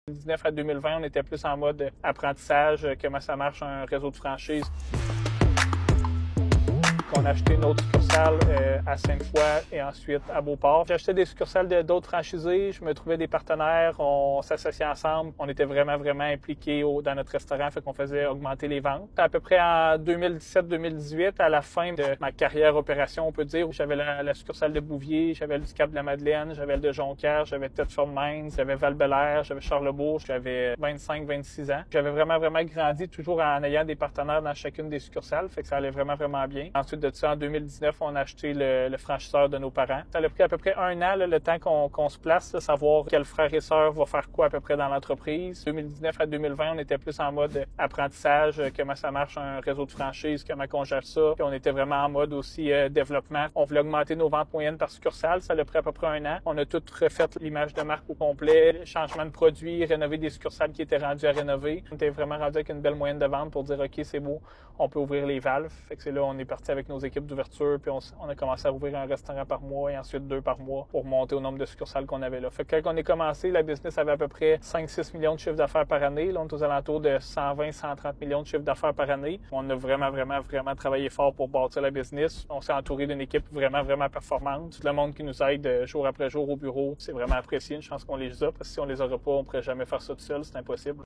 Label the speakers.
Speaker 1: 2019 à 2020, on était plus en mode apprentissage, comment ça marche un réseau de franchise. On a acheté une autre succursale à Sainte-Foy et ensuite à Beauport. J'ai acheté des succursales d'autres franchisés, je me trouvais des partenaires, on s'associait ensemble. On était vraiment impliqués dans notre restaurant, fait qu'on faisait augmenter les ventes. À peu près en 2017-2018, à la fin de ma carrière opération, on peut dire, où j'avais la succursale de Bouvier, j'avais le du Cap-de-la-Madeleine, j'avais le de Jonquière, j'avais Thetford-Mines, j'avais Val-Bélair, j'avais Charlebourg, j'avais 25-26 ans. J'avais vraiment grandi, toujours en ayant des partenaires dans chacune des succursales, fait que ça allait vraiment bien. Ensuite de ça, en 2019, on a acheté le franchiseur de nos parents. Ça a pris à peu près un an, le temps qu'on se place, savoir quel frère et sœur va faire quoi à peu près dans l'entreprise. 2019 à 2020, on était plus en mode apprentissage, comment ça marche un réseau de franchise, comment on gère ça. Puis on était vraiment en mode aussi développement. On voulait augmenter nos ventes moyennes par succursale. Ça a pris à peu près un an. On a tout refait l'image de marque au complet, changement de produits, rénover des succursales qui étaient rendues à rénover. On était vraiment rendu avec une belle moyenne de vente pour dire OK, c'est beau, on peut ouvrir les valves. Fait que c'est là on est parti avec nos équipes d'ouverture, puis on a commencé à ouvrir un restaurant par mois et ensuite 2 par mois pour monter au nombre de succursales qu'on avait là. Fait que quand on est commencé, la business avait à peu près 5-6 millions de chiffres d'affaires par année. Là, on est aux alentours de 120-130 millions de chiffres d'affaires par année. On a vraiment travaillé fort pour bâtir la business. On s'est entouré d'une équipe vraiment performante. Tout le monde qui nous aide jour après jour au bureau, c'est vraiment apprécié. Une chance qu'on les a, parce que si on les aurait pas, on pourrait jamais faire ça tout seul, c'est impossible.